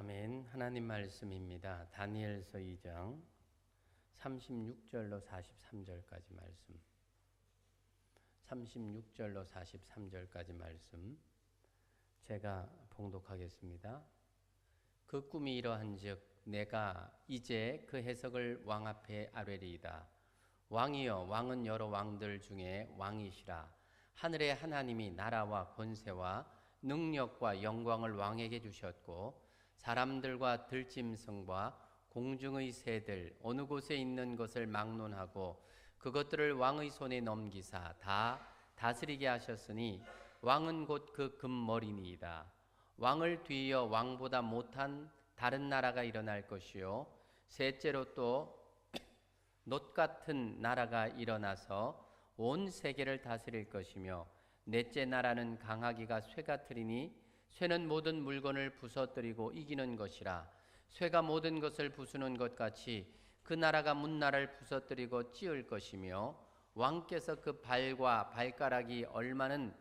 아멘. 하나님 말씀입니다. 다니엘서 2장 36절로 43절까지 말씀. 36절로 43절까지 말씀 제가 봉독하겠습니다. 그 꿈이 이러한즉 내가 이제 그 해석을 왕 앞에 아뢰리이다. 왕이여, 왕은 여러 왕들 중에 왕이시라. 하늘의 하나님이 나라와 권세와 능력과 영광을 왕에게 주셨고 사람들과 들짐승과 공중의 새들 어느 곳에 있는 것을 막론하고 그것들을 왕의 손에 넘기사 다 다스리게 하셨으니 왕은 곧 그 금머리니이다. 왕을 뒤이어 왕보다 못한 다른 나라가 일어날 것이요 셋째로 또 놋 같은 나라가 일어나서 온 세계를 다스릴 것이며 넷째 나라는 강하기가 쇠 같으리니 쇠는 모든 물건을 부서뜨리고 이기는 것이라. 쇠가 모든 것을 부수는 것 같이 그 나라가 문나라를 부서뜨리고 찌을 것이며 왕께서 그 발과 발가락이 얼마는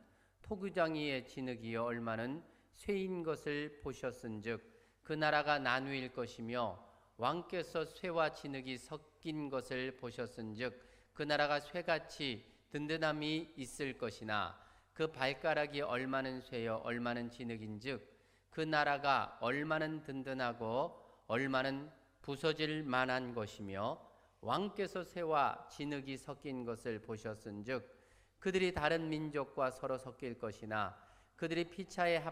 토구장이의 진흙이요 얼마는 쇠인 것을 보셨은즉 그 나라가 나누일 것이며 왕께서 쇠와 진흙이 섞인 것을 보셨은즉 그 나라가 쇠같이 든든함이 있을 것이나 그 발가락이 얼마는 쇠요 얼마는 진흙인즉 그 나라가 얼마는 든든하고 얼마는 부서질 만한 것이며 왕께서 쇠와 진흙이 섞인 것을 보셨은즉 그들이 다른 민족과 서로 섞일 것이나 그들이 피차에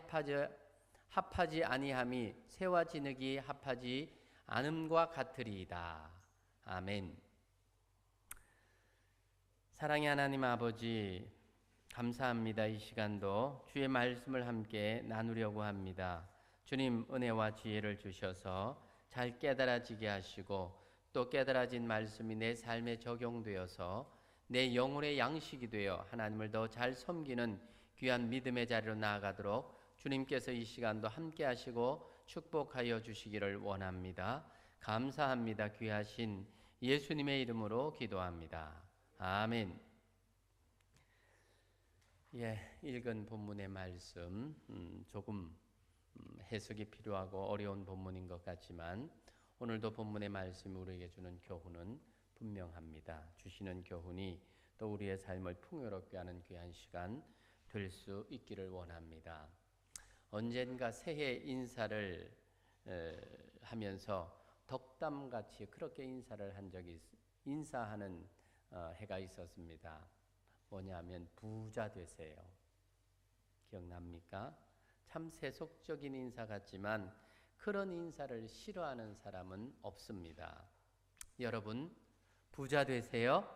합하지 아니함이 쇠와 진흙이 합하지 않음과 같으리이다. 아멘. 사랑의 하나님 아버지, 감사합니다. 이 시간도 주의 말씀을 함께 나누려고 합니다. 주님 은혜와 지혜를 주셔서 잘 깨달아지게 하시고 또 깨달아진 말씀이 내 삶에 적용되어서 내 영혼의 양식이 되어 하나님을 더 잘 섬기는 귀한 믿음의 자리로 나아가도록 주님께서 이 시간도 함께 하시고 축복하여 주시기를 원합니다. 감사합니다. 귀하신 예수님의 이름으로 기도합니다. 아멘. 읽은 본문의 말씀 조금 해석이 필요하고 어려운 본문인 것 같지만 오늘도 본문의 말씀이 우리에게 주는 교훈은 분명합니다. 주시는 교훈이 또 우리의 삶을 풍요롭게 하는 귀한 시간 될 수 있기를 원합니다. 언젠가 새해 인사를 하면서 덕담같이 그렇게 인사하는 해가 있었습니다. 뭐냐면 부자 되세요. 기억납니까? 참 세속적인 인사 같지만 그런 인사를 싫어하는 사람은 없습니다. 여러분 부자 되세요?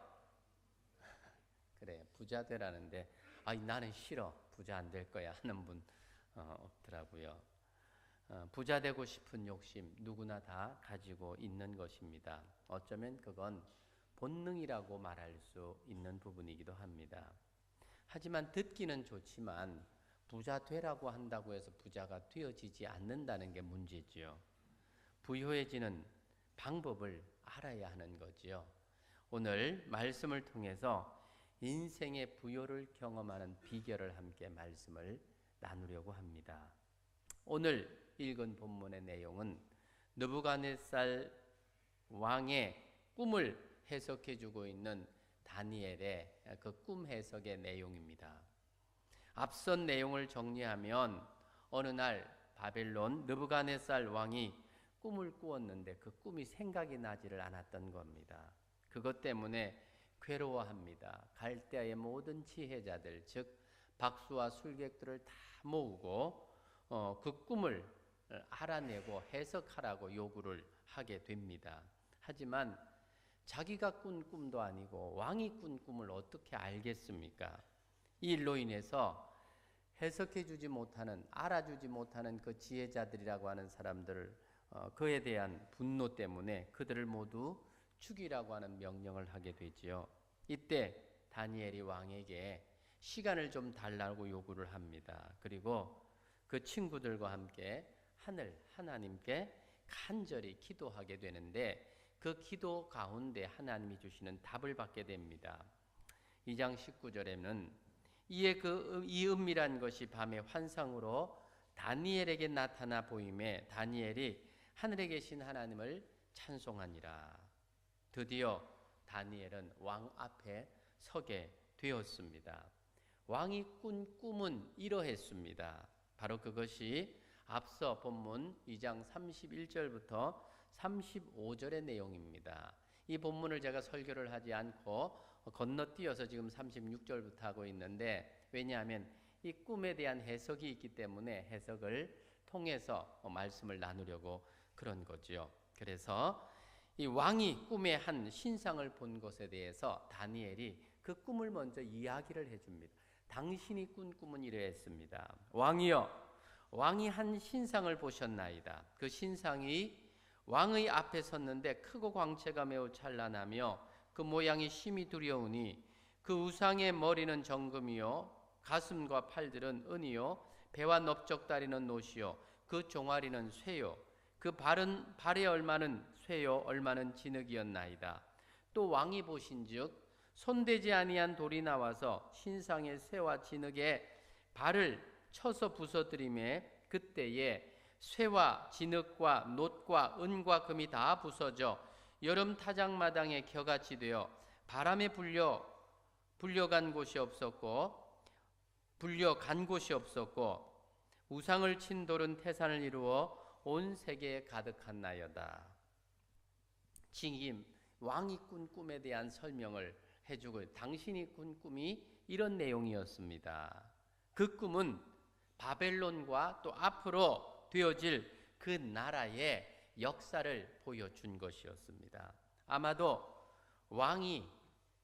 그래, 부자 되라는데 나는 싫어, 부자 안 될 거야 하는 분 없더라고요. 부자 되고 싶은 욕심 누구나 다 가지고 있는 것입니다. 어쩌면 그건 본능이라고 말할 수 있는 부분이기도 합니다. 하지만 듣기는 좋지만 부자 되라고 한다고 해서 부자가 되어지지 않는다는 게 문제지요. 부유해지는 방법을 알아야 하는 거지요. 오늘 말씀을 통해서 인생의 부요를 경험하는 비결을 함께 말씀을 나누려고 합니다. 오늘 읽은 본문의 내용은 느부갓네살 왕의 꿈을 해석해주고 있는 다니엘의 그 꿈 해석의 내용입니다. 앞선 내용을 정리하면 어느 날 바벨론 느부갓네살 왕이 꿈을 꾸었는데 그 꿈이 생각이 나지를 않았던 겁니다. 그것 때문에 괴로워합니다. 갈대아의 모든 지혜자들, 즉 박수와 술객들을 다 모으고 그 꿈을 알아내고 해석하라고 요구를 하게 됩니다. 하지만 자기가 꾼 꿈도 아니고 왕이 꾼 꿈을 어떻게 알겠습니까? 이 일로 인해서 해석해주지 못하는, 알아주지 못하는 그 지혜자들이라고 하는 사람들을 그에 대한 분노 때문에 그들을 모두 죽이라고 하는 명령을 하게 되지요. 이때 다니엘이 왕에게 시간을 좀 달라고 요구를 합니다. 그리고 그 친구들과 함께 하나님께 간절히 기도하게 되는데 그 기도 가운데 하나님이 주시는 답을 받게 됩니다. 2장 19절에는 이에 이 은밀한 것이 밤의 환상으로 다니엘에게 나타나 보임에 다니엘이 하늘에 계신 하나님을 찬송하니라. 드디어 다니엘은 왕 앞에 서게 되었습니다. 왕이 꾼 꿈은 이러했습니다. 바로 그것이 앞서 본문 2장 31절부터 35절의 내용입니다. 이 본문을 제가 설교를 하지 않고 건너뛰어서 지금 36절부터 하고 있는데, 왜냐하면 이 꿈에 대한 해석이 있기 때문에 해석을 통해서 말씀을 나누려고 그런 거죠. 그래서 이 왕이 꿈에 한 신상을 본 것에 대해서 다니엘이 그 꿈을 먼저 이야기를 해줍니다. 당신이 꾼 꿈은 이러했습니다. 왕이여, 왕이 한 신상을 보셨나이다. 그 신상이 왕의 앞에 섰는데 크고 광채가 매우 찬란하며 그 모양이 심히 두려우니 그 우상의 머리는 정금이요 가슴과 팔들은 은이요 배와 넓적다리는 노시요 그 종아리는 쇠요 그 발의 얼마는 쇠요 얼마는 진흙이었나이다. 또 왕이 보신즉 손대지 아니한 돌이 나와서 신상의 쇠와 진흙에 발을 쳐서 부서뜨리매 그때에 쇠와 진흙과 놋과 은과 금이 다 부서져 여름 타작마당에 겨같이 되어 바람에 불려간 곳이 없었고 우상을 친 돌은 태산을 이루어 온 세계에 가득한나여다. 지금 왕이 꾼 꿈에 대한 설명을 해주고, 당신이 꾼 꿈이 이런 내용이었습니다. 그 꿈은 바벨론과 또 앞으로 되어질 그 나라의 역사를 보여준 것이었습니다. 아마도 왕이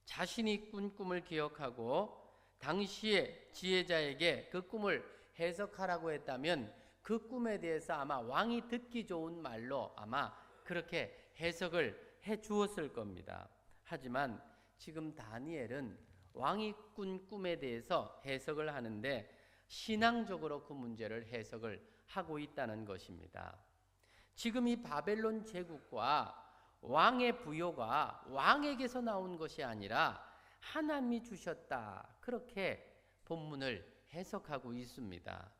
자신이 꾼 꿈을 기억하고 당시의 지혜자에게 그 꿈을 해석하라고 했다면 그 꿈에 대해서 아마 왕이 듣기 좋은 말로 아마 그렇게 해석을 해 주었을 겁니다. 하지만 지금 다니엘은 왕이 꾼 꿈에 대해서 해석을 하는데 신앙적으로 그 문제를 해석을 하고 있다는 것입니다. 지금 이 바벨론 제국과 왕의 부여가 왕에게서 나온 것이 아니라 하나님이 주셨다, 그렇게 본문을 해석하고 있습니다.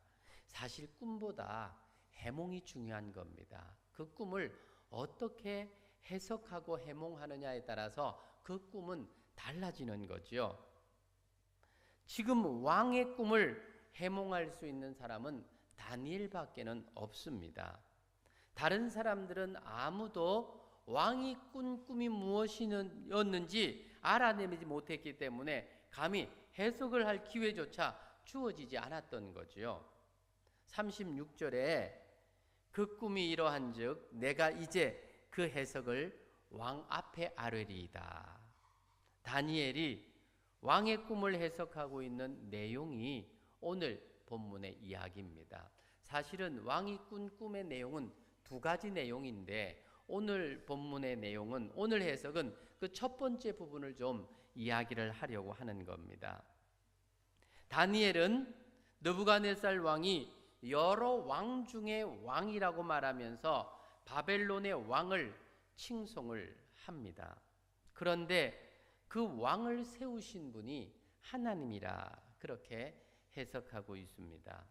사실 꿈보다 해몽이 중요한 겁니다. 그 꿈을 어떻게 해석하고 해몽하느냐에 따라서 그 꿈은 달라지는 거죠. 지금 왕의 꿈을 해몽할 수 있는 사람은 다니엘밖에는 없습니다. 다른 사람들은 아무도 왕이 꾼 꿈이 무엇이었는지 알아내지 못했기 때문에 감히 해석을 할 기회조차 주어지지 않았던 거죠. 36절에 그 꿈이 이러한즉 내가 이제 그 해석을 왕 앞에 아뢰리이다. 다니엘이 왕의 꿈을 해석하고 있는 내용이 오늘 본문의 이야기입니다. 사실은 왕이 꾼 꿈의 내용은 두 가지 내용인데 오늘 본문의 내용은, 오늘 해석은 그 첫 번째 부분을 좀 이야기를 하려고 하는 겁니다. 다니엘은 느부갓네살 왕이 여러 왕 중의 왕이라고 말하면서 바벨론의 왕을 칭송을 합니다. 그런데 그 왕을 세우신 분이 하나님이라 그렇게 해석하고 있습니다.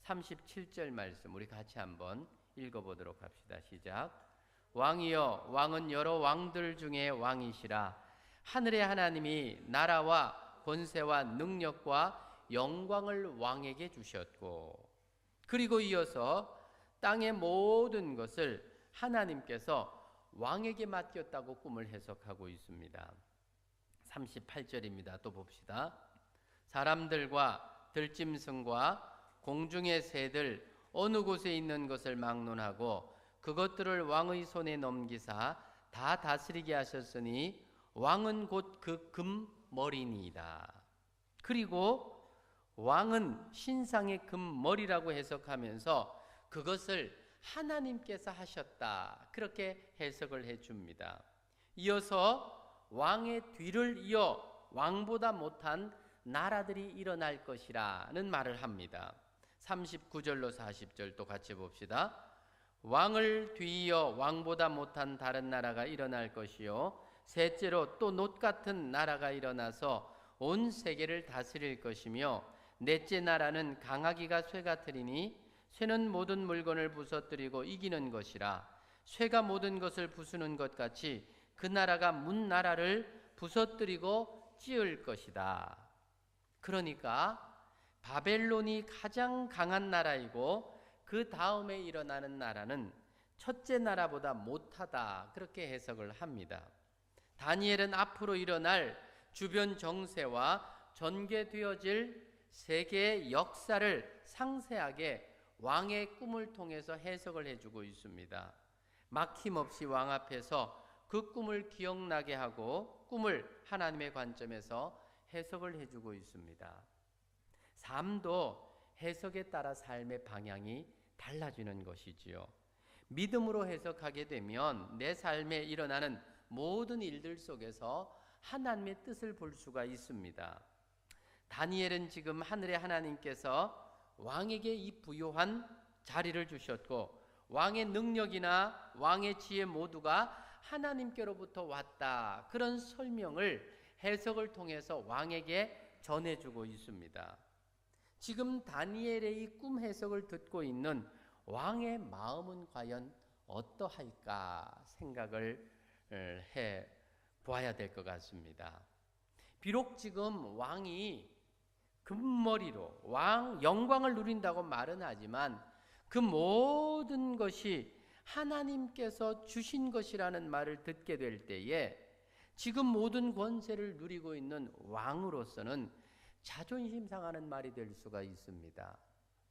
37절 말씀 우리 같이 한번 읽어보도록 합시다. 시작. 왕이여, 왕은 여러 왕들 중에 왕이시라. 하늘의 하나님이 나라와 권세와 능력과 영광을 왕에게 주셨고, 그리고 이어서 땅의 모든 것을 하나님께서 왕에게 맡겼다고 꿈을 해석하고 있습니다. 38절입니다. 또 봅시다. 사람들과 들짐승과 공중의 새들 어느 곳에 있는 것을 막론하고 그것들을 왕의 손에 넘기사 다 다스리게 하셨으니 왕은 곧 그 금머리니이다. 그리고 왕은 신상의 금머리라고 해석하면서 그것을 하나님께서 하셨다, 그렇게 해석을 해줍니다. 이어서 왕의 뒤를 이어 왕보다 못한 나라들이 일어날 것이라는 말을 합니다. 39절로 40절 또 같이 봅시다. 왕을 뒤이어 왕보다 못한 다른 나라가 일어날 것이요, 셋째로 또 놋 같은 나라가 일어나서 온 세계를 다스릴 것이며, 넷째 나라는 강하기가 쇠 같으리니 쇠는 모든 물건을 부서뜨리고 이기는 것이라. 쇠가 모든 것을 부수는 것 같이 그 나라가 문 나라를 부서뜨리고 찌을 것이다. 그러니까 바벨론이 가장 강한 나라이고 그 다음에 일어나는 나라는 첫째 나라보다 못하다, 그렇게 해석을 합니다. 다니엘은 앞으로 일어날 주변 정세와 전개되어질 세계의 역사를 상세하게 왕의 꿈을 통해서 해석을 해주고 있습니다. 막힘없이 왕 앞에서 그 꿈을 기억나게 하고 꿈을 하나님의 관점에서 해석을 해주고 있습니다. 삶도 해석에 따라 삶의 방향이 달라지는 것이지요. 믿음으로 해석하게 되면 내 삶에 일어나는 모든 일들 속에서 하나님의 뜻을 볼 수가 있습니다. 다니엘은 지금 하늘의 하나님께서 왕에게 이 부요한 자리를 주셨고 왕의 능력이나 왕의 지혜 모두가 하나님께로부터 왔다, 그런 설명을 해석을 통해서 왕에게 전해주고 있습니다. 지금 다니엘의 이 꿈 해석을 듣고 있는 왕의 마음은 과연 어떠할까 생각을 해 보아야 될 것 같습니다. 비록 지금 왕이 금머리로 왕 영광을 누린다고 말은 하지만 그 모든 것이 하나님께서 주신 것이라는 말을 듣게 될 때에 지금 모든 권세를 누리고 있는 왕으로서는 자존심 상하는 말이 될 수가 있습니다.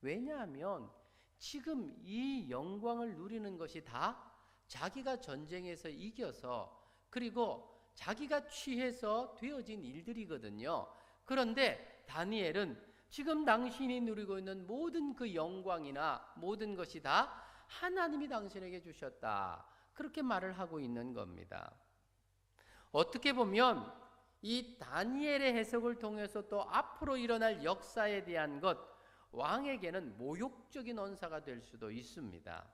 왜냐하면 지금 이 영광을 누리는 것이 다 자기가 전쟁에서 이겨서 그리고 자기가 취해서 되어진 일들이거든요. 그런데 다니엘은 지금 당신이 누리고 있는 모든 그 영광이나 모든 것이 다 하나님이 당신에게 주셨다, 그렇게 말을 하고 있는 겁니다. 어떻게 보면 이 다니엘의 해석을 통해서 또 앞으로 일어날 역사에 대한 것, 왕에게는 모욕적인 언사가 될 수도 있습니다.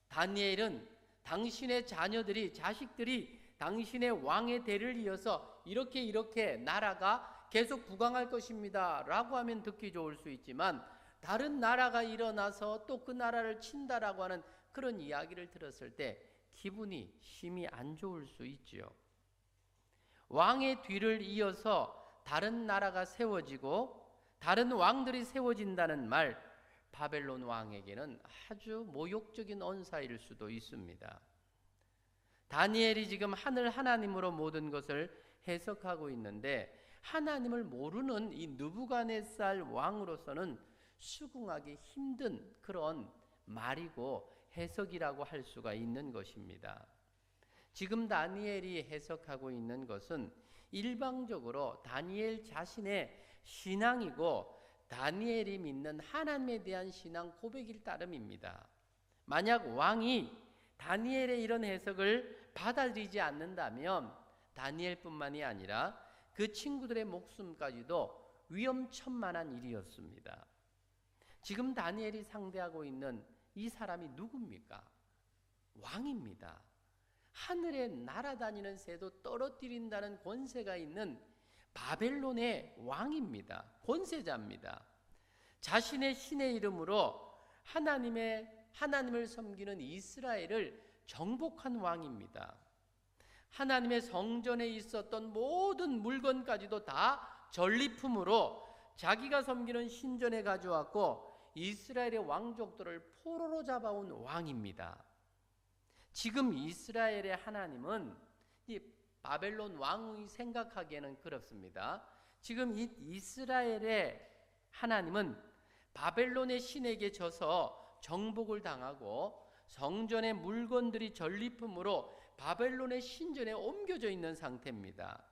다니엘은 당신의 자녀들이, 자식들이 당신의 왕의 대를 이어서 이렇게 나라가 계속 부강할 것입니다 라고 하면 듣기 좋을 수 있지만, 다른 나라가 일어나서 또 그 나라를 친다라고 하는 그런 이야기를 들었을 때 기분이 심히 안 좋을 수 있지요. 왕의 뒤를 이어서 다른 나라가 세워지고 다른 왕들이 세워진다는 말, 바벨론 왕에게는 아주 모욕적인 언사일 수도 있습니다. 다니엘이 지금 하늘 하나님으로 모든 것을 해석하고 있는데 하나님을 모르는 이 느부갓네살 왕으로서는 수긍하기 힘든 그런 말이고 해석이라고 할 수가 있는 것입니다. 지금 다니엘이 해석하고 있는 것은 일방적으로 다니엘 자신의 신앙이고 다니엘이 믿는 하나님에 대한 신앙 고백일 따름입니다. 만약 왕이 다니엘의 이런 해석을 받아들이지 않는다면 다니엘뿐만이 아니라 그 친구들의 목숨까지도 위험천만한 일이었습니다. 지금 다니엘이 상대하고 있는 이 사람이 누굽니까? 왕입니다. 하늘에 날아다니는 새도 떨어뜨린다는 권세가 있는 바벨론의 왕입니다. 권세자입니다. 자신의 신의 이름으로 하나님을 섬기는 이스라엘을 정복한 왕입니다. 하나님의 성전에 있었던 모든 물건까지도 다 전리품으로 자기가 섬기는 신전에 가져왔고 이스라엘의 왕족들을 포로로 잡아온 왕입니다. 지금 이스라엘의 하나님은 이 바벨론 왕이 생각하기에는 그렇습니다. 지금 이 이스라엘의 하나님은 바벨론의 신에게 져서 정복을 당하고 성전의 물건들이 전리품으로 바벨론의 신전에 옮겨져 있는 상태입니다.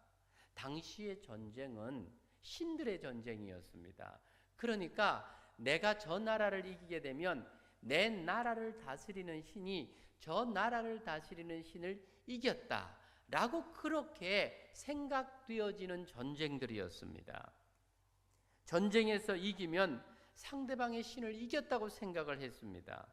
당시의 전쟁은 신들의 전쟁이었습니다. 그러니까 내가 저 나라를 이기게 되면 내 나라를 다스리는 신이 저 나라를 다스리는 신을 이겼다 라고 그렇게 생각되어지는 전쟁들이었습니다. 전쟁에서 이기면 상대방의 신을 이겼다고 생각을 했습니다.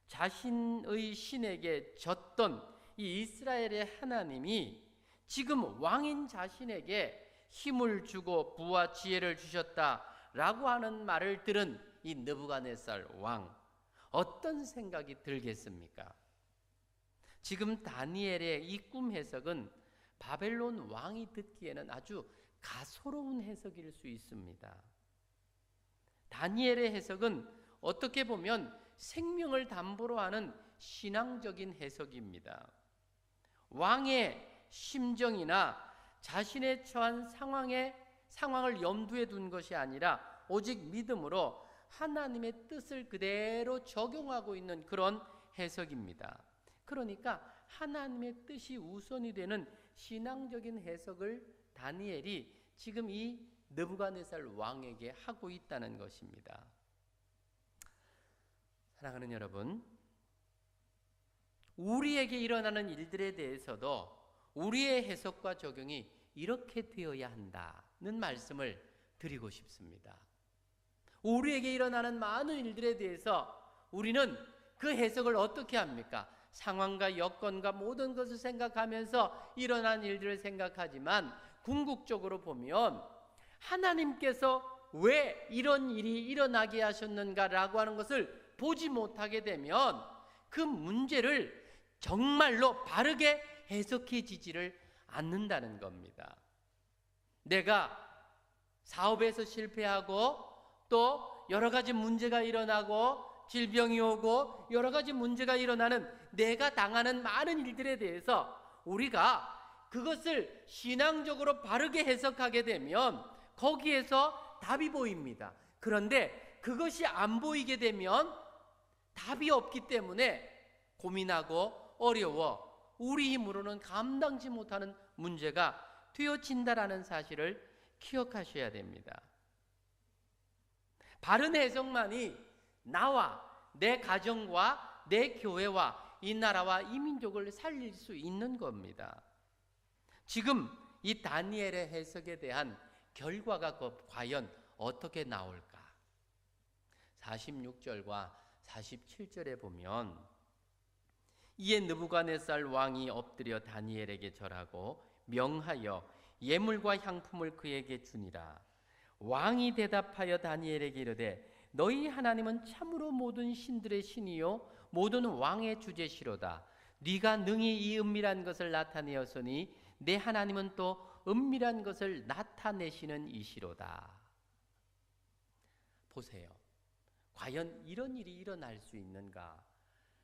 자신의 신에게 졌던 이 이스라엘의 하나님이 지금 왕인 자신에게 힘을 주고 부와 지혜를 주셨다라고 하는 말을 들은 이 느부갓네살 왕 어떤 생각이 들겠습니까? 지금 다니엘의 이 꿈 해석은 바벨론 왕이 듣기에는 아주 가소로운 해석일 수 있습니다. 다니엘의 해석은 어떻게 보면 생명을 담보로 하는 신앙적인 해석입니다. 왕의 심정이나 자신의 처한 상황을 염두에 둔 것이 아니라 오직 믿음으로 하나님의 뜻을 그대로 적용하고 있는 그런 해석입니다. 그러니까 하나님의 뜻이 우선이 되는 신앙적인 해석을 다니엘이 지금 이 느부갓네살 왕에게 하고 있다는 것입니다. 사랑하는 여러분, 우리에게 일어나는 일들에 대해서도 우리의 해석과 적용이 이렇게 되어야 한다는 말씀을 드리고 싶습니다. 우리에게 일어나는 많은 일들에 대해서 우리는 그 해석을 어떻게 합니까? 상황과 여건과 모든 것을 생각하면서 일어난 일들을 생각하지만 궁극적으로 보면 하나님께서 왜 이런 일이 일어나게 하셨는가라고 하는 것을 보지 못하게 되면 그 문제를 정말로 바르게 해석해지지를 않는다는 겁니다. 내가 사업에서 실패하고 또 여러 가지 문제가 일어나고 질병이 오고 여러 가지 문제가 일어나는 내가 당하는 많은 일들에 대해서 우리가 그것을 신앙적으로 바르게 해석하게 되면 거기에서 답이 보입니다. 그런데 그것이 안 보이게 되면 답이 없기 때문에 고민하고 어려워 우리 힘으로는 감당치 못하는 문제가 되어진다라는 사실을 기억하셔야 됩니다. 바른 해석만이 나와 내 가정과 내 교회와 이 나라와 이 민족을 살릴 수 있는 겁니다. 지금 이 다니엘의 해석에 대한 결과가 과연 어떻게 나올까? 46절과 47절에 보면 이에 느부갓네살 왕이 엎드려 다니엘에게 절하고 명하여 예물과 향품을 그에게 주니라. 왕이 대답하여 다니엘에게 이르되 너희 하나님은 참으로 모든 신들의 신이요 모든 왕의 주제시로다. 네가 능히 이 은밀한 것을 나타내었으니 내 하나님은 또 은밀한 것을 나타내시는 이시로다. 보세요. 과연 이런 일이 일어날 수 있는가?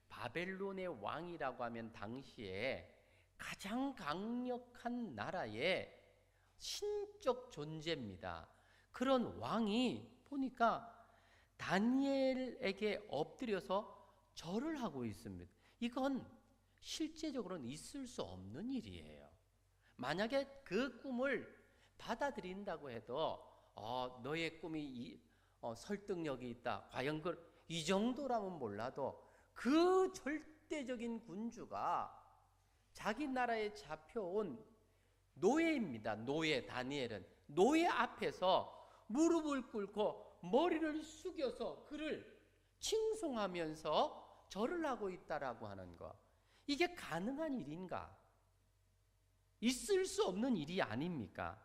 바벨론의 왕이라고 하면 당시에 가장 강력한 나라의 신적 존재입니다. 그런 왕이 보니까 다니엘에게 엎드려서 절을 하고 있습니다. 이건 실제적으로는 있을 수 없는 일이에요. 만약에 그 꿈을 받아들인다고 해도 너의 꿈이 설득력이 있다. 과연 이 정도라면 몰라도 그 절대적인 군주가 자기 나라에 잡혀온 노예입니다. 노예, 다니엘은 노예 앞에서 무릎을 꿇고 머리를 숙여서 그를 칭송하면서 절을 하고 있다라고 하는 것, 이게 가능한 일인가? 있을 수 없는 일이 아닙니까?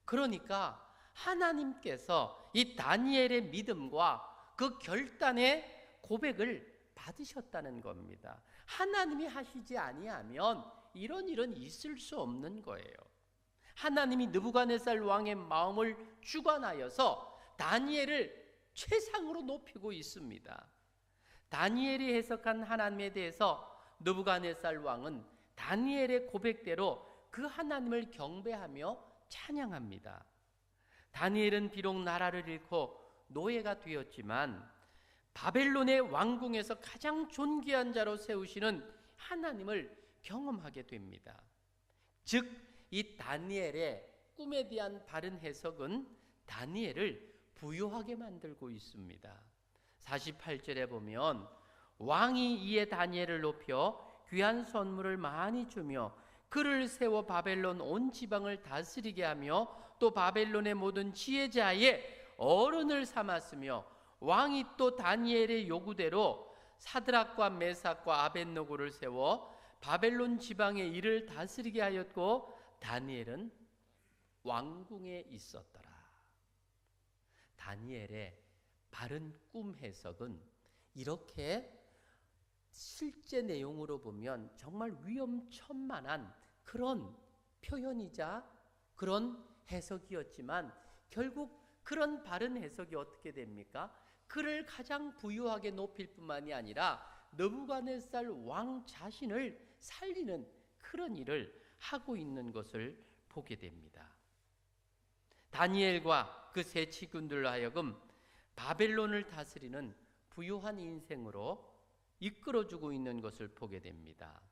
그러니까 하나님께서 이 다니엘의 믿음과 그 결단의 고백을 받으셨다는 겁니다. 하나님이 하시지 아니하면 이런 일은 있을 수 없는 거예요. 하나님이 느부갓네살 왕의 마음을 주관하여서 다니엘을 최상으로 높이고 있습니다. 다니엘이 해석한 하나님에 대해서 느부갓네살 왕은 다니엘의 고백대로 그 하나님을 경배하며 찬양합니다. 다니엘은 비록 나라를 잃고 노예가 되었지만 바벨론의 왕궁에서 가장 존귀한 자로 세우시는 하나님을 경험하게 됩니다. 즉 이 다니엘의 꿈에 대한 바른 해석은 다니엘을 부유하게 만들고 있습니다. 48절에 보면 왕이 이에 다니엘을 높여 귀한 선물을 많이 주며 그를 세워 바벨론 온 지방을 다스리게 하며 또 바벨론의 모든 지혜자의 어른을 삼았으며 왕이 또 다니엘의 요구대로 사드락과 메삭과 아벳노고를 세워 바벨론 지방의 일을 다스리게 하였고 다니엘은 왕궁에 있었더라. 다니엘의 바른 꿈 해석은 이렇게 실제 내용으로 보면 정말 위험천만한 그런 표현이자 그런 해석이었지만 결국 그런 바른 해석이 어떻게 됩니까? 그를 가장 부유하게 높일 뿐만이 아니라 느부갓네살 왕 자신을 살리는 그런 일을 하고 있는 것을 보게 됩니다. 다니엘과 그 세 치군들로 하여금 바벨론을 다스리는 부유한 인생으로 이끌어주고 있는 것을 보게 됩니다.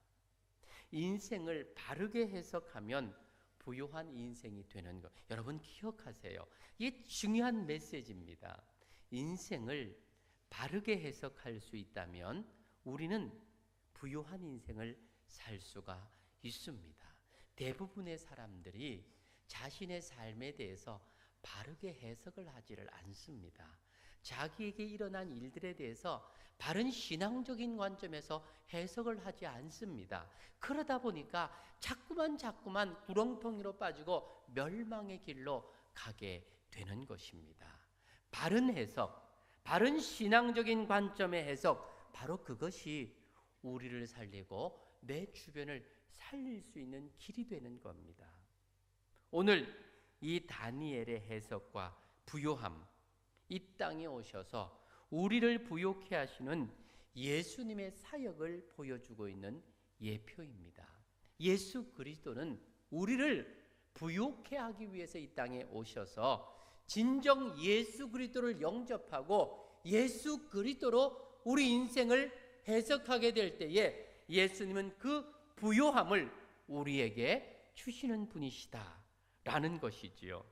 인생을 바르게 해석하면 부유한 인생이 되는 것, 여러분 기억하세요. 이게 중요한 메시지입니다. 인생을 바르게 해석할 수 있다면 우리는 부유한 인생을 살 수가 있습니다. 대부분의 사람들이 자신의 삶에 대해서 바르게 해석을 하지를 않습니다. 자기에게 일어난 일들에 대해서 바른 신앙적인 관점에서 해석을 하지 않습니다. 그러다 보니까 자꾸만 구렁텅이로 빠지고 멸망의 길로 가게 되는 것입니다. 바른 해석, 바른 신앙적인 관점의 해석, 바로 그것이 우리를 살리고 내 주변을 살릴 수 있는 길이 되는 겁니다. 오늘 이 다니엘의 해석과 부요함, 이 땅에 오셔서 우리를 부요케 하시는 예수님의 사역을 보여주고 있는 예표입니다. 예수 그리스도는 우리를 부요케 하기 위해서 이 땅에 오셔서 진정 예수 그리스도를 영접하고 예수 그리스도로 우리 인생을 해석하게 될 때에 예수님은 그 부요함을 우리에게 주시는 분이시다 라는 것이지요.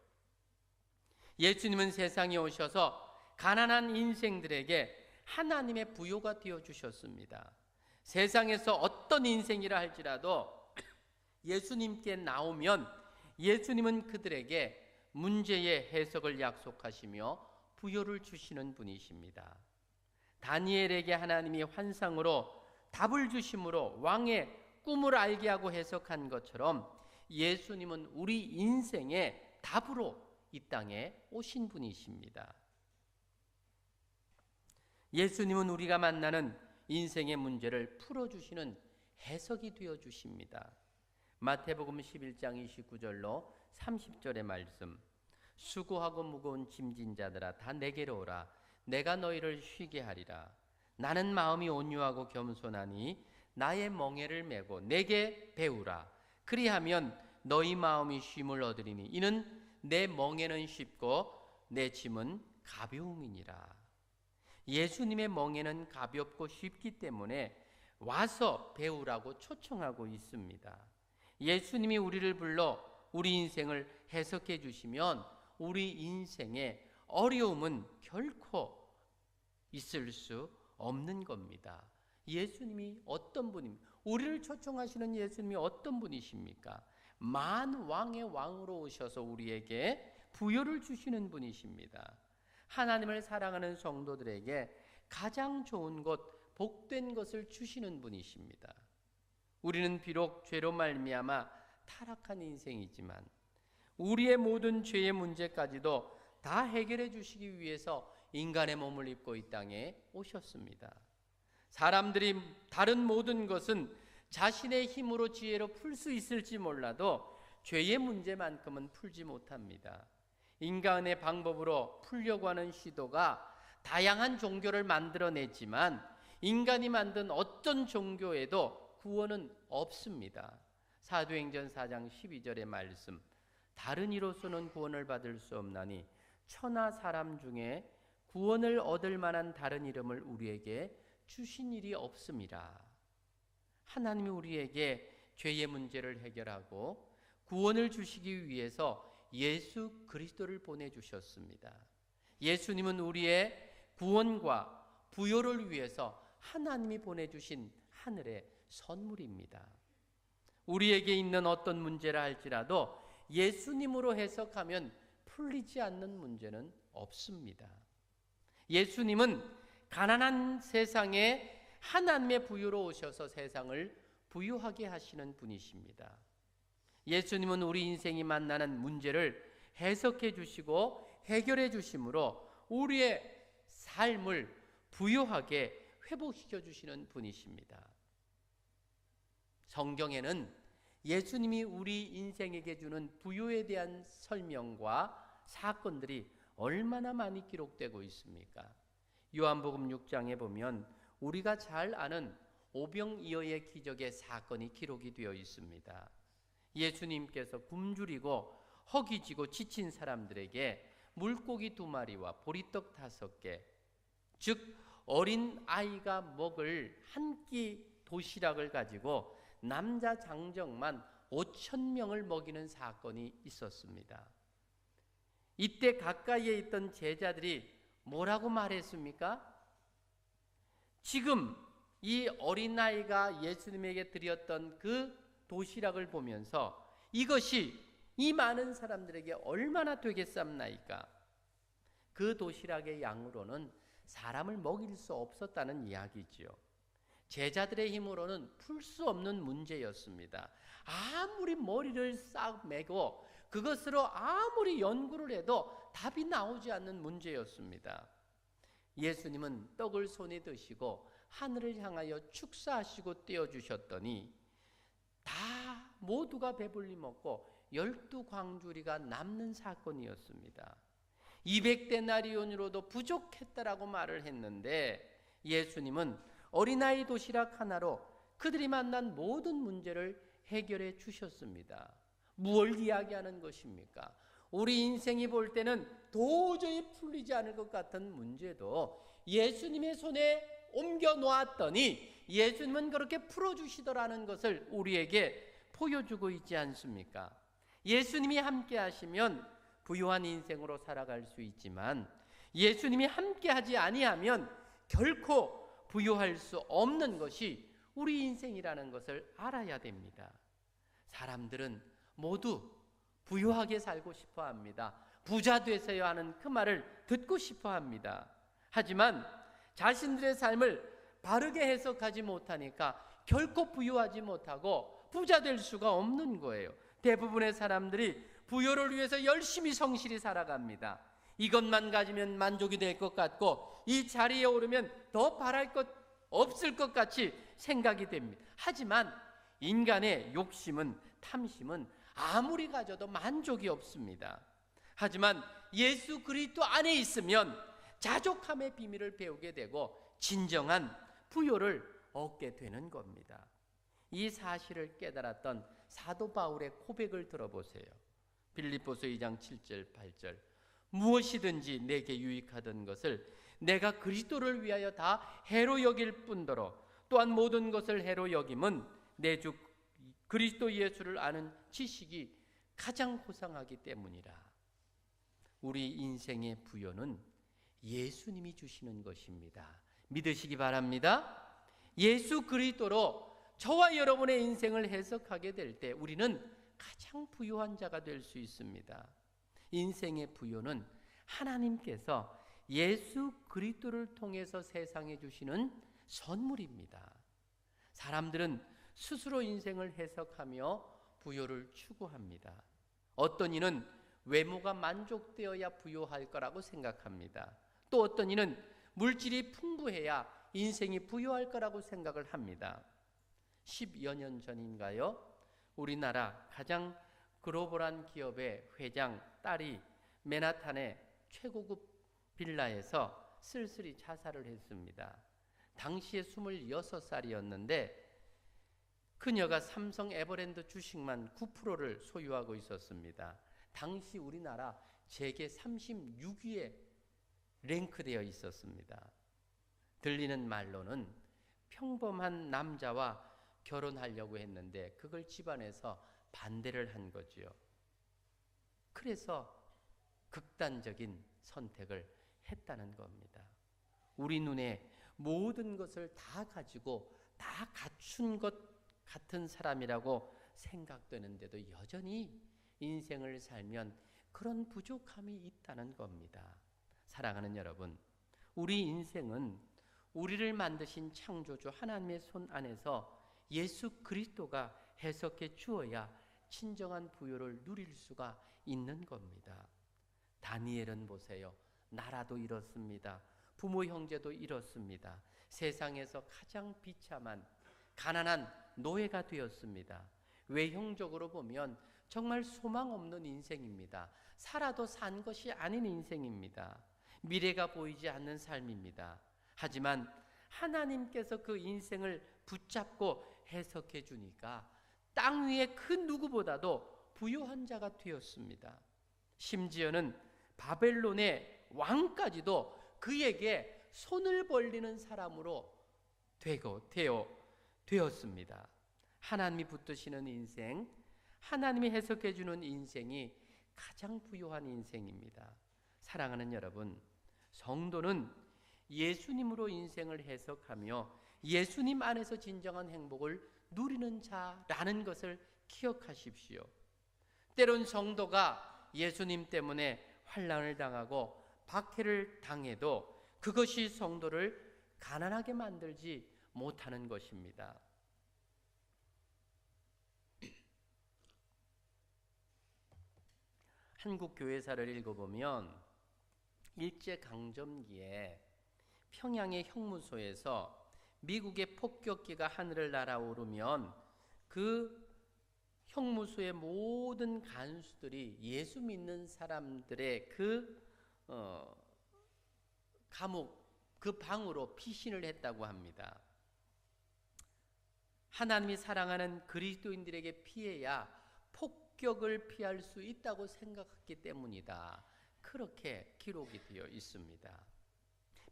예수님은 세상에 오셔서 가난한 인생들에게 하나님의 부요가 되어주셨습니다. 세상에서 어떤 인생이라 할지라도 예수님께 나오면 예수님은 그들에게 문제의 해석을 약속하시며 부요를 주시는 분이십니다. 다니엘에게 하나님이 환상으로 답을 주심으로 왕의 꿈을 알게 하고 해석한 것처럼 예수님은 우리 인생의 답으로 이 땅에 오신 분이십니다. 예수님은 우리가 만나는 인생의 문제를 풀어주시는 해석이 되어주십니다. 마태복음 11장 29절로 30절의 말씀, 수고하고 무거운 짐진 자들아 다 내게로 오라. 내가 너희를 쉬게 하리라. 나는 마음이 온유하고 겸손하니 나의 멍에를 메고 내게 배우라. 그리하면 너희 마음이 쉼을 얻으리니 이는 내 멍에는 쉽고 내 짐은 가벼움이니라. 예수님의 멍에는 가볍고 쉽기 때문에 와서 배우라고 초청하고 있습니다. 예수님이 우리를 불러 우리 인생을 해석해 주시면 우리 인생에 어려움은 결코 있을 수 없는 겁니다. 예수님이 어떤 분입니까? 우리를 초청하시는 예수님이 어떤 분이십니까? 만왕의 왕으로 오셔서 우리에게 부요를 주시는 분이십니다. 하나님을 사랑하는 성도들에게 가장 좋은 것, 복된 것을 주시는 분이십니다. 우리는 비록 죄로 말미암아 타락한 인생이지만 우리의 모든 죄의 문제까지도 다 해결해 주시기 위해서 인간의 몸을 입고 이 땅에 오셨습니다. 사람들이 다른 모든 것은 자신의 힘으로 지혜로 풀 수 있을지 몰라도 죄의 문제만큼은 풀지 못합니다. 인간의 방법으로 풀려고 하는 시도가 다양한 종교를 만들어냈지만 인간이 만든 어떤 종교에도 구원은 없습니다. 사도행전 4장 12절의 말씀, 다른 이로서는 구원을 받을 수 없나니 천하 사람 중에 구원을 얻을 만한 다른 이름을 우리에게 주신 일이 없음이라. 하나님이 우리에게 죄의 문제를 해결하고 구원을 주시기 위해서 예수 그리스도를 보내주셨습니다. 예수님은 우리의 구원과 부요를 위해서 하나님이 보내주신 하늘의 선물입니다. 우리에게 있는 어떤 문제라 할지라도 예수님으로 해석하면 풀리지 않는 문제는 없습니다. 예수님은 가난한 세상에 하나님의 부요로 오셔서 세상을 부유하게 하시는 분이십니다. 예수님은 우리 인생이 만나는 문제를 해석해 주시고 해결해 주심으로 우리의 삶을 부유하게 회복시켜 주시는 분이십니다. 성경에는 예수님이 우리 인생에게 주는 부유에 대한 설명과 사건들이 얼마나 많이 기록되고 있습니까? 요한복음 6장에 보면 우리가 잘 아는 오병이어의 기적의 사건이 기록이 되어 있습니다. 예수님께서 굶주리고 허기지고 지친 사람들에게 물고기 2마리와 보리떡 5개, 즉 어린 아이가 먹을 한 끼 도시락을 가지고 남자 장정만 5,000명을 먹이는 사건이 있었습니다. 이때 가까이에 있던 제자들이 뭐라고 말했습니까? 지금 이 어린아이가 예수님에게 드렸던 그 도시락을 보면서 이것이 이 많은 사람들에게 얼마나 되겠습니까? 그 도시락의 양으로는 사람을 먹일 수 없었다는 이야기지요. 제자들의 힘으로는 풀 수 없는 문제였습니다. 아무리 머리를 싹 매고 그것으로 아무리 연구를 해도 답이 나오지 않는 문제였습니다. 예수님은 떡을 손에 드시고 하늘을 향하여 축사하시고 떼어주셨더니 다 모두가 배불리 먹고 12광주리가 남는 사건이었습니다. 200데나리온으로도 부족했다라고 말을 했는데 예수님은 어린아이 도시락 하나로 그들이 만난 모든 문제를 해결해 주셨습니다. 무엇을 이야기하는 것입니까? 우리 인생이 볼 때는 도저히 풀리지 않을 것 같은 문제도 예수님의 손에 옮겨 놓았더니 예수님은 그렇게 풀어주시더라는 것을 우리에게 보여주고 있지 않습니까? 예수님이 함께 하시면 부유한 인생으로 살아갈 수 있지만 예수님이 함께 하지 아니하면 결코 부유할 수 없는 것이 우리 인생이라는 것을 알아야 됩니다. 사람들은 모두 부유하게 살고 싶어 합니다. 부자 되세요 하는 그 말을 듣고 싶어 합니다. 하지만 자신들의 삶을 바르게 해석하지 못하니까 결코 부유하지 못하고 부자 될 수가 없는 거예요. 대부분의 사람들이 부여를 위해서 열심히 성실히 살아갑니다. 이것만 가지면 만족이 될 것 같고 이 자리에 오르면 더 바랄 것 없을 것 같이 생각이 됩니다. 하지만 인간의 욕심은, 탐심은 아무리 가져도 만족이 없습니다. 하지만 예수 그리스도 안에 있으면 자족함의 비밀을 배우게 되고 진정한 부요를 얻게 되는 겁니다. 이 사실을 깨달았던 사도 바울의 고백을 들어보세요. 빌립보서 2장 7절 8절 무엇이든지 내게 유익하던 것을 내가 그리스도를 위하여 다 해로 여길 뿐더러 또한 모든 것을 해로 여김은 내 주 그리스도 예수를 아는 지식이 가장 고상하기 때문이라. 우리 인생의 부요는 예수님이 주시는 것입니다. 믿으시기 바랍니다. 예수 그리스도로 저와 여러분의 인생을 해석하게 될 때 우리는 가장 부유한 자가 될 수 있습니다. 인생의 부요는 하나님께서 예수 그리스도를 통해서 세상에 주시는 선물입니다. 사람들은 스스로 인생을 해석하며 부요를 추구합니다. 어떤 이는 외모가 만족되어야 부유할 거라고 생각합니다. 또 어떤 이는 물질이 풍부해야 인생이 부유할 거라고 생각을 합니다. 10여 년 전인가요? 우리나라 가장 글로벌한 기업의 회장 딸이 맨하탄의 최고급 빌라에서 쓸쓸히 자살을 했습니다. 당시에 26살이었는데 그녀가 삼성 에버랜드 주식만 9%를 소유하고 있었습니다. 당시 우리나라 세계 36위에 랭크되어 있었습니다. 들리는 말로는 평범한 남자와 결혼하려고 했는데 그걸 집안에서 반대를 한 거지요. 그래서 극단적인 선택을 했다는 겁니다. 우리 눈에 모든 것을 다 가지고 다 갖춘 것 같은 사람이라고 생각되는데도 여전히 인생을 살면 그런 부족함이 있다는 겁니다. 사랑하는 여러분, 우리 인생은 우리를 만드신 창조주 하나님의 손 안에서 예수 그리스도가 해석해 주어야 진정한 부요를 누릴 수가 있는 겁니다. 다니엘은 보세요. 나라도 잃었습니다. 부모 형제도 이렇습니다. 세상에서 가장 비참한 가난한 노예가 되었습니다. 외형적으로 보면 정말 소망 없는 인생입니다. 살아도 산 것이 아닌 인생입니다. 미래가 보이지 않는 삶입니다. 하지만 하나님께서 그 인생을 붙잡고 해석해 주니까 땅 위에 그 누구보다도 부유한 자가 되었습니다. 심지어는 바벨론의 왕까지도 그에게 손을 벌리는 사람으로 되었습니다. 하나님이 붙드시는 인생, 하나님이 해석해 주는 인생이 가장 부유한 인생입니다. 사랑하는 여러분, 성도는 예수님으로 인생을 해석하며 예수님 안에서 진정한 행복을 누리는 자라는 것을 기억하십시오. 때론 성도가 예수님 때문에 환난을 당하고 박해를 당해도 그것이 성도를 가난하게 만들지 못하는 것입니다. 한국 교회사를 읽어보면 일제강점기에 평양의 형무소에서 미국의 폭격기가 하늘을 날아오르면 그 형무소의 모든 간수들이 예수 믿는 사람들의 감옥, 그 방으로 피신을 했다고 합니다. 하나님이 사랑하는 그리스도인들에게 피해야 폭격을 피할 수 있다고 생각했기 때문이다. 그렇게 기록이 되어 있습니다.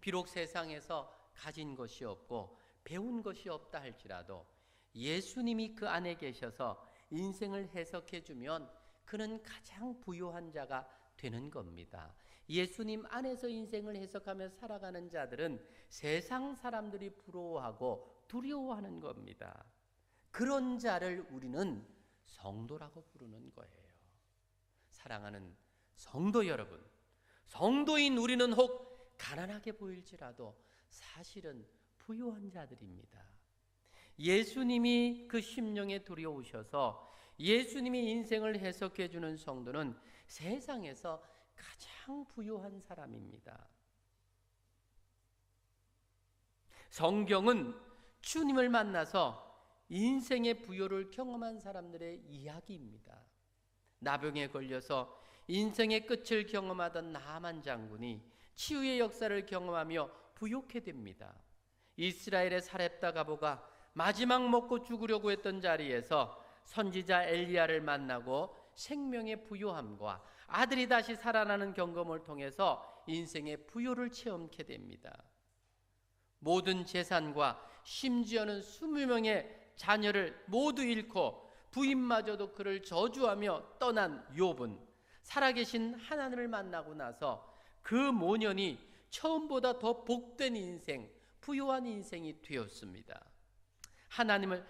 비록 세상에서 가진 것이 없고 배운 것이 없다 할지라도 예수님이 그 안에 계셔서 인생을 해석해 주면 그는 가장 부유한 자가 되는 겁니다. 예수님 안에서 인생을 해석하며 살아가는 자들은 세상 사람들이 부러워하고 두려워하는 겁니다. 그런 자를 우리는 성도라고 부르는 거예요. 사랑하는 성도 여러분, 성도인 우리는 혹 가난하게 보일지라도 사실은 부유한 자들입니다. 예수님이 그 심령에 들여오셔서 예수님이 인생을 해석해 주는 성도는 세상에서 가장 부유한 사람입니다. 성경은 주님을 만나서 인생의 부요를 경험한 사람들의 이야기입니다. 나병에 걸려서 인생의 끝을 경험하던 나아만 장군이 치유의 역사를 경험하며 부요케 됩니다. 이스라엘의 사렙다 가보가 마지막 먹고 죽으려고 했던 자리에서 선지자 엘리야를 만나고 생명의 부요함과 아들이 다시 살아나는 경험을 통해서 인생의 부요를 체험케 됩니다. 모든 재산과 심지어는 20명의 자녀를 모두 잃고 부인마저도 그를 저주하며 떠난 욥은 살아계신 하나님을 만나고 나서 그 모년이 처음보다 더 복된 인생, 부유한 인생이 되었습니다. 하나님을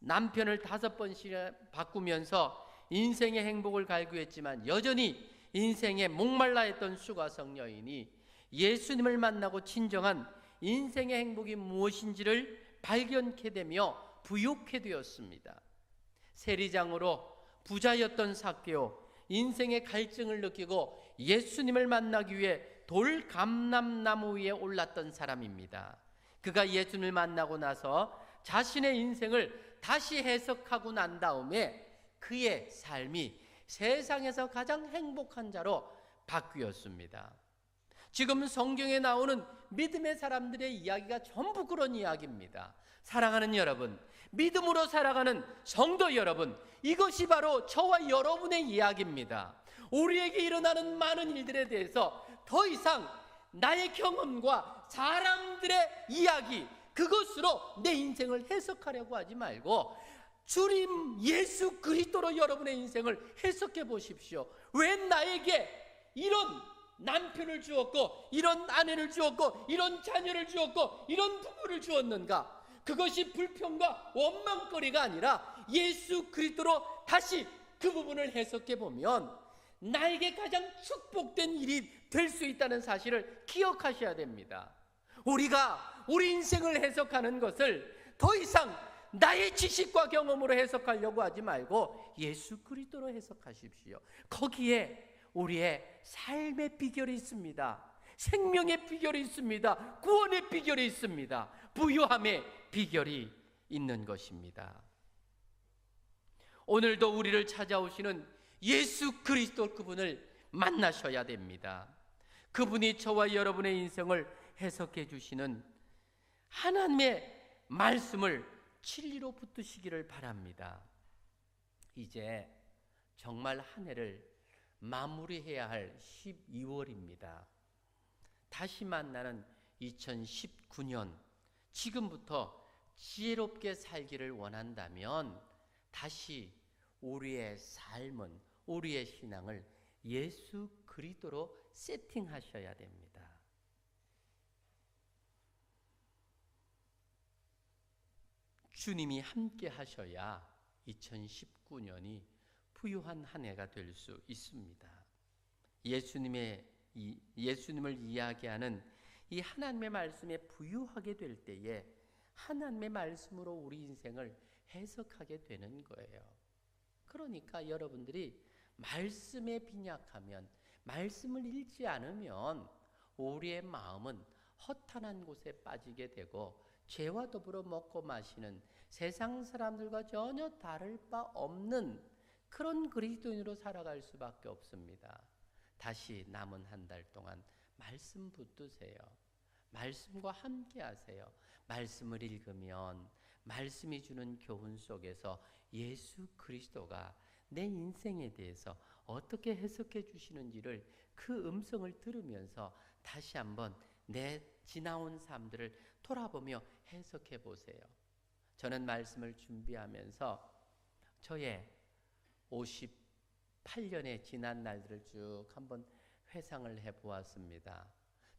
남편을 5번씩 바꾸면서 인생의 행복을 갈구했지만 여전히 인생에 목말라 했던 수가성 여인이 예수님을 만나고 진정한 인생의 행복이 무엇인지를 발견케 되며 부욕케 되었습니다. 세리장으로 부자였던 삭개오, 인생의 갈증을 느끼고 예수님을 만나기 위해 돌감람나무 위에 올랐던 사람입니다. 그가 예수님을 만나고 나서 자신의 인생을 다시 해석하고 난 다음에 그의 삶이 세상에서 가장 행복한 자로 바뀌었습니다. 지금 성경에 나오는 믿음의 사람들의 이야기가 전부 그런 이야기입니다. 사랑하는 여러분, 믿음으로 살아가는 성도 여러분, 이것이 바로 저와 여러분의 이야기입니다. 우리에게 일어나는 많은 일들에 대해서 더 이상 나의 경험과 사람들의 이야기, 그것으로 내 인생을 해석하려고 하지 말고 주님 예수 그리스도로 여러분의 인생을 해석해 보십시오. 왜 나에게 이런 남편을 주었고 이런 아내를 주었고 이런 자녀를 주었고 이런 부부를 주었는가? 그것이 불평과 원망거리가 아니라 예수 그리스도로 다시 그 부분을 해석해 보면 나에게 가장 축복된 일이 될 수 있다는 사실을 기억하셔야 됩니다. 우리가 우리 인생을 해석하는 것을 더 이상 나의 지식과 경험으로 해석하려고 하지 말고 예수 그리스도로 해석하십시오. 거기에 우리의 삶의 비결이 있습니다. 생명의 비결이 있습니다. 구원의 비결이 있습니다. 부유함의 비결이 있는 것입니다. 오늘도 우리를 찾아오시는 예수 그리스도 그분을 만나셔야 됩니다. 그분이 저와 여러분의 인생을 해석해 주시는 하나님의 말씀을 진리로 붙드시기를 바랍니다. 이제 정말 한 해를 마무리해야 할 12월입니다. 다시 만나는 2019년, 지금부터 지혜롭게 살기를 원한다면 다시 우리의 삶은, 우리의 신앙을 예수 그리스도로 세팅하셔야 됩니다. 주님이 함께 하셔야 2019년이 부유한 한 해가 될 수 있습니다. 예수님을 이야기하는 이 하나님의 말씀에 부유하게 될 때에 하나님의 말씀으로 우리 인생을 해석하게 되는 거예요. 그러니까 여러분들이 말씀에 빈약하면, 말씀을 읽지 않으면 우리의 마음은 허탄한 곳에 빠지게 되고 죄와 더불어 먹고 마시는 세상 사람들과 전혀 다를 바 없는 그런 그리스도인으로 살아갈 수밖에 없습니다. 다시 남은 한 달 동안 말씀 붙드세요. 말씀과 함께 하세요. 말씀을 읽으면 말씀이 주는 교훈 속에서 예수 그리스도가 내 인생에 대해서 어떻게 해석해 주시는지를 그 음성을 들으면서 다시 한번 내 지나온 삶들을 돌아보며 해석해 보세요. 저는 말씀을 준비하면서 저의 58년의 지난 날들을 쭉 한번 회상을 해 보았습니다.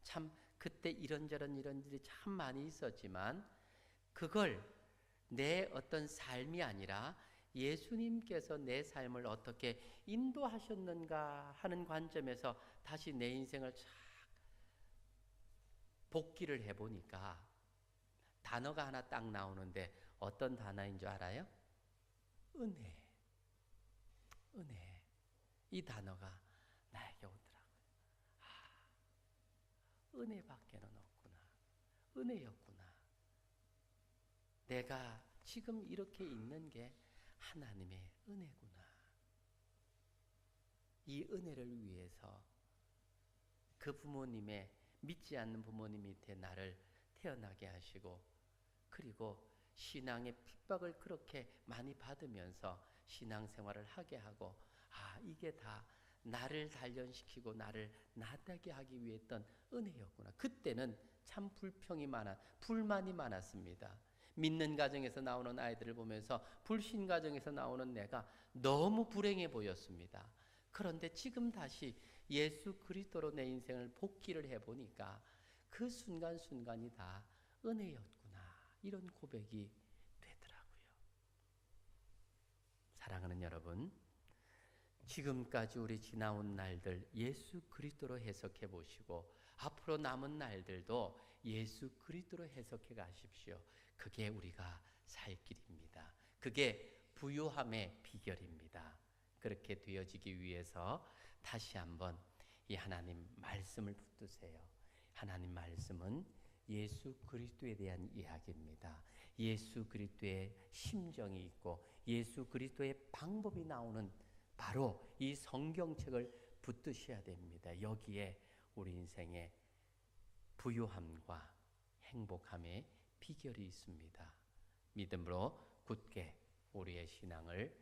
참 그때 이런저런 일이 참 많이 있었지만 그걸 내 어떤 삶이 아니라 예수님께서 내 삶을 어떻게 인도하셨는가 하는 관점에서 다시 내 인생을 쫙 복기를 해보니까 단어가 하나 딱 나오는데 어떤 단어인 줄 알아요? 은혜. 은혜. 이 단어가 나에게 오더라고요. 은혜밖에는 없구나. 은혜였구나. 내가 지금 이렇게 있는 게 하나님의 은혜구나. 이 은혜를 위해서 그 부모님의, 믿지 않는 부모님 밑에 나를 태어나게 하시고, 그리고 신앙의 핍박을 그렇게 많이 받으면서 신앙생활을 하게 하고, 이게 다 나를 단련시키고 나를 낫게 하기 위해 했던 은혜였구나. 그때는 참 불만이 많았습니다. 믿는 가정에서 나오는 아이들을 보면서 불신 가정에서 나오는 내가 너무 불행해 보였습니다. 그런데 지금 다시 예수 그리스도로 내 인생을 복기를 해보니까 그 순간순간이 다 은혜였구나, 이런 고백이 되더라고요. 사랑하는 여러분, 지금까지 우리 지나온 날들 예수 그리스도로 해석해 보시고 앞으로 남은 날들도 예수 그리스도로 해석해 가십시오. 그게 우리가 살 길입니다. 그게 부유함의 비결입니다. 그렇게 되어지기 위해서 다시 한번 이 하나님 말씀을 붙드세요. 하나님 말씀은 예수 그리스도에 대한 이야기입니다. 예수 그리스도의 심정이 있고 예수 그리스도의 방법이 나오는 바로 이 성경책을 붙드셔야 됩니다. 여기에 우리 인생의 부유함과 행복함의 비결이 있습니다. 믿음으로 굳게 우리의 신앙을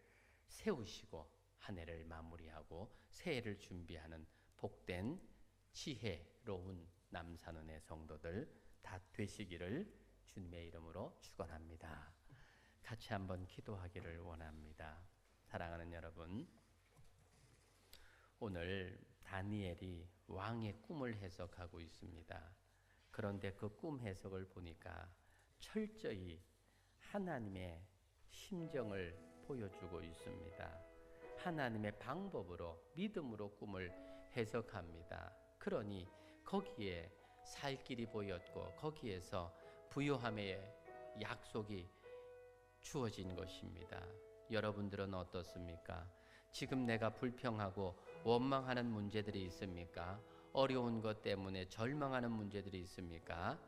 세우시고 한 해를 마무리하고 새해를 준비하는 복된 지혜로운 남산은혜 성도들 다 되시기를 주님의 이름으로 축원합니다. 같이 한번 기도하기를 원합니다. 사랑하는 여러분, 오늘 다니엘이 왕의 꿈을 해석하고 있습니다. 그런데 그 꿈 해석을 보니까 철저히 하나님의 심정을 보여주고 있습니다. 하나님의 방법으로, 믿음으로 꿈을 해석합니다. 그러니 거기에 살 길이 보였고 거기에서 부유함의 약속이 주어진 것입니다. 여러분들은 어떻습니까? 지금 내가 불평하고 원망하는 문제들이 있습니까? 어려운 것 때문에 절망하는 문제들이 있습니까?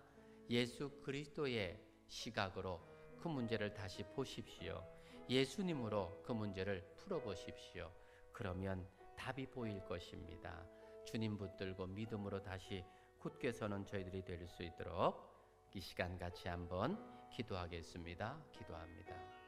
예수 그리스도의 시각으로 그 문제를 다시 보십시오. 예수님으로 그 문제를 풀어보십시오. 그러면 답이 보일 것입니다. 주님 붙들고 믿음으로 다시 굳게 서는 저희들이 될 수 있도록 이 시간 같이 한번 기도하겠습니다. 기도합니다.